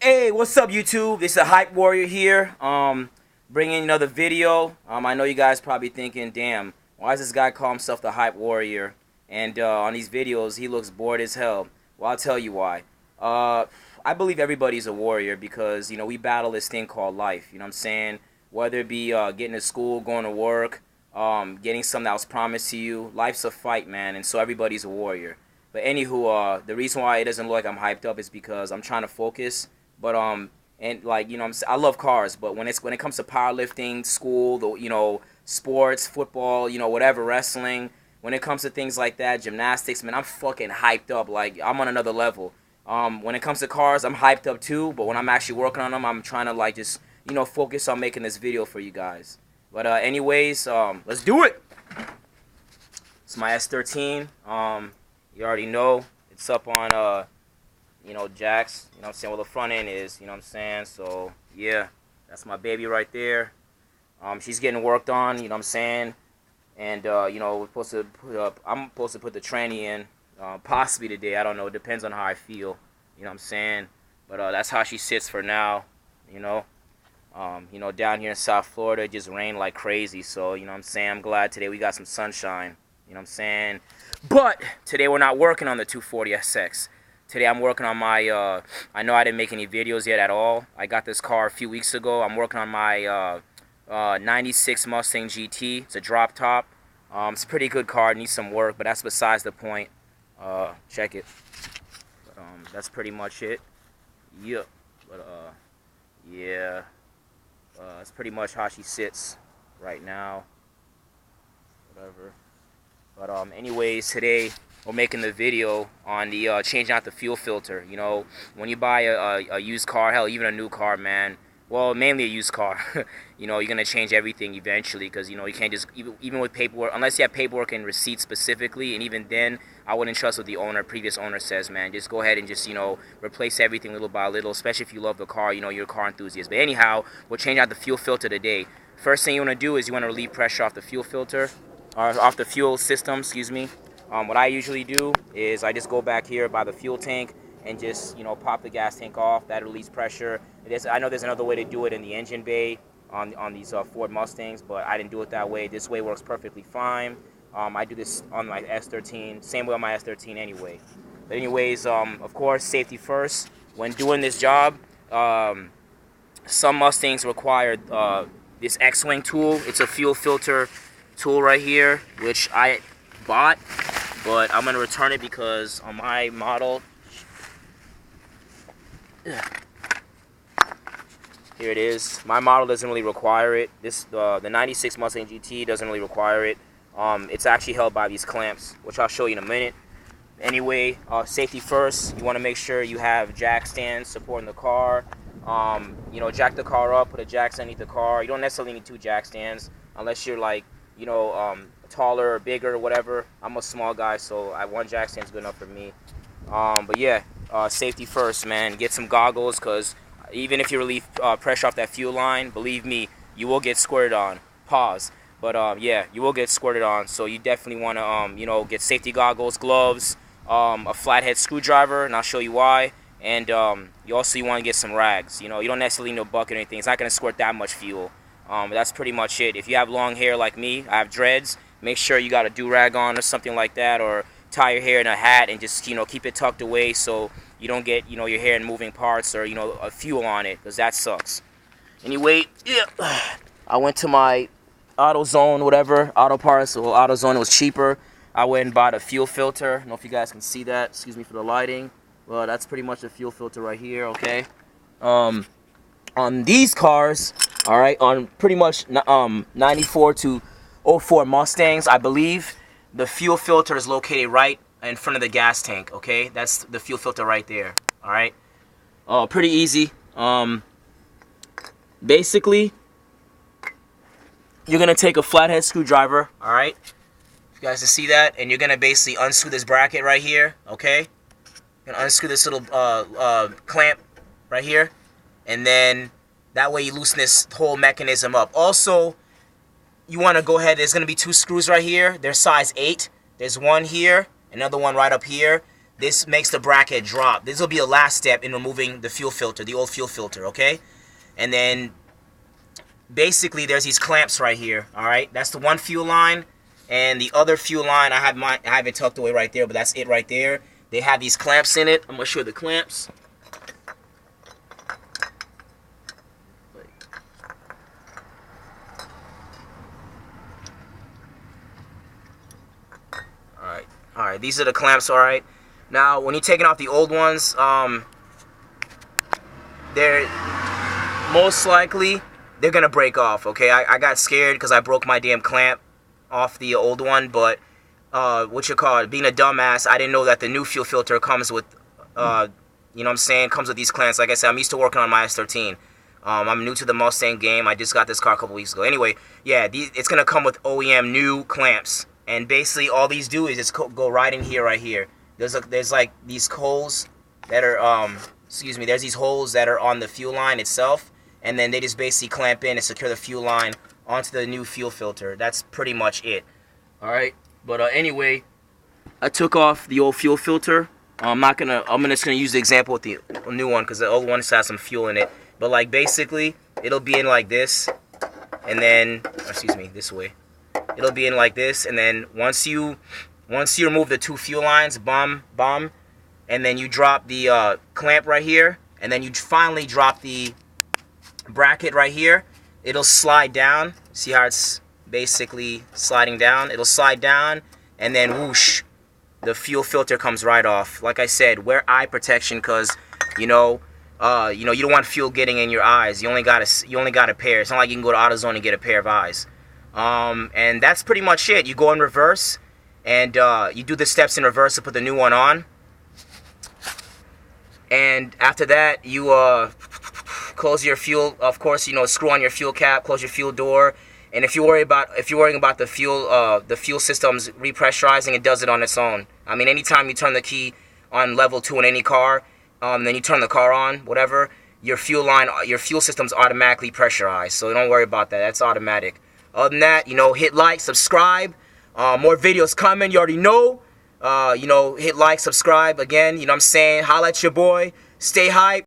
Hey, what's up, YouTube? This is a Hype Warrior here. Bringing another video. I know you guys probably thinking, damn, why does this guy call himself the Hype Warrior? And on these videos, he looks bored as hell. Well, I'll tell you why. I believe everybody's a warrior because, you know, we battle this thing called life. You know what I'm saying? Whether it be getting to school, going to work, getting something that was promised to you. Life's a fight, man, and so everybody's a warrior. But anywho, the reason why it doesn't look like I'm hyped up is because I'm trying to focus. But and like, you know, I love cars, but when it comes to powerlifting, school, sports, football, whatever, wrestling, when it comes to things like that, gymnastics, man, I'm fucking hyped up. Like, I'm on another level. When it comes to cars, I'm hyped up too, but when I'm actually working on them, I'm trying to like just, focus on making this video for you guys. But anyways, let's do it. It's my S13. You already know it's up on jacks, you know what I'm saying, where the front end is, you know what I'm saying. So yeah, that's my baby right there. She's getting worked on, you know what I'm saying. And we're supposed to I'm supposed to put the tranny in possibly today. I don't know, it depends on how I feel, you know what I'm saying. But that's how she sits for now, down here in South Florida it just rained like crazy, so you know what I'm saying, I'm glad today we got some sunshine, you know what I'm saying. But today we're not working on the 240SX. Today I'm working on my, I know I didn't make any videos yet at all. I got this car a few weeks ago. I'm working on my 96 Mustang GT. It's a drop top. It's a pretty good car. It needs some work, but that's besides the point. Check it. But, that's pretty much it. Yeah. But, yeah. That's pretty much how she sits right now. Whatever. But, anyways, today we're making the video on the changing out the fuel filter. You know, when you buy a used car, hell, even a new car, man, well, mainly a used car, you're going to change everything eventually because, you can't just, even with paperwork, unless you have paperwork and receipts specifically, and even then, I wouldn't trust what the previous owner says, man. Just go ahead and just, replace everything little by little, especially if you love the car, you're a car enthusiast. But anyhow, we'll change out the fuel filter today. First thing you want to do is you want to relieve pressure off the fuel filter, or off the fuel system, excuse me. What I usually do is I just go back here by the fuel tank and just, pop the gas tank off. That release pressure. I know there's another way to do it in the engine bay on these Ford Mustangs, but I didn't do it that way. This way works perfectly fine. I do this on my S13, same way on my S13 anyway. But anyways, of course, safety first. When doing this job, some Mustangs require this X-Wing tool. It's a fuel filter tool right here, which I bought, but I'm gonna return it because on my model, here it is. My model doesn't really require it. This the 96 Mustang GT doesn't really require it. It's actually held by these clamps, which I'll show you in a minute. Anyway, safety first. You want to make sure you have jack stands supporting the car. Jack the car up, put a jack stand underneath the car. You don't necessarily need two jack stands unless you're like, taller or bigger or whatever. I'm a small guy, so one jack stand is good enough for me. But yeah, safety first, man. Get some goggles, because even if you relieve pressure off that fuel line, believe me, you will get squirted on. Pause. But yeah, you will get squirted on, so you definitely want to get safety goggles, gloves, a flathead screwdriver, and I'll show you why. And you want to get some rags. You don't necessarily need a bucket or anything. It's not going to squirt that much fuel. But that's pretty much it. If you have long hair like me, I have dreads, make sure you got a do-rag on or something like that, or tie your hair in a hat and just, keep it tucked away so you don't get, your hair in moving parts or, a fuel on it, because that sucks. Anyway, yeah, I went to my AutoZone, whatever, auto parts or AutoZone. It was cheaper. I went and bought a fuel filter. I don't know if you guys can see that. Excuse me for the lighting. Well, that's pretty much the fuel filter right here, okay? On these cars, all right, on pretty much 94 to 04 Mustangs, I believe, the fuel filter is located right in front of the gas tank, okay? That's the fuel filter right there, all right? Pretty easy. Basically, you're going to take a flathead screwdriver, all right? You guys can see that? And you're going to basically unscrew this bracket right here, okay? You're going to unscrew this little clamp right here. And then that way you loosen this whole mechanism up. Also, you want to go ahead, there's going to be two screws right here. They're size 8. There's one here, another one right up here. this makes the bracket drop. This will be the last step in removing the fuel filter, the old fuel filter, okay? And then basically there's these clamps right here, all right? That's the one fuel line, and the other fuel line, I have it tucked away right there, but that's it right there. They have these clamps in it. I'm gonna show you the clamps. All right, these are the clamps, all right? Now, when you're taking off the old ones, they're most likely, they're going to break off, okay? I got scared because I broke my damn clamp off the old one, but, being a dumbass, I didn't know that the new fuel filter comes with, you know what I'm saying, comes with these clamps. Like I said, I'm used to working on my S13. I'm new to the Mustang game. I just got this car a couple weeks ago. Anyway, yeah, it's going to come with OEM new clamps. And basically, all these do is just go right in here, right here. There's like these holes that are, there's these holes that are on the fuel line itself, and then they just basically clamp in and secure the fuel line onto the new fuel filter. That's pretty much it. All right. But anyway, I took off the old fuel filter. I'm just gonna use the example with the new one because the old one just has some fuel in it. But like basically, it'll be in like this, and then this way. It'll be in like this, and then once you remove the two fuel lines, and then you drop the clamp right here, and then you finally drop the bracket right here, it'll slide down. See how it's basically sliding down? It'll slide down, and then whoosh, the fuel filter comes right off. Like I said, wear eye protection because you don't want fuel getting in your eyes. You only got a pair. It's not like you can go to AutoZone and get a pair of eyes. And that's pretty much it. You go in reverse, and you do the steps in reverse to put the new one on. And after that, you close your fuel. Of course, screw on your fuel cap, close your fuel door. And if you're worrying about the fuel system's repressurizing, it does it on its own. I mean, anytime you turn the key on level 2 in any car, then you turn the car on, whatever, your fuel system's automatically pressurized. So don't worry about that. That's automatic. Other than that, hit like, subscribe. More videos coming, you already know. Hit like, subscribe again, you know what I'm saying? Holla at your boy. Stay hype.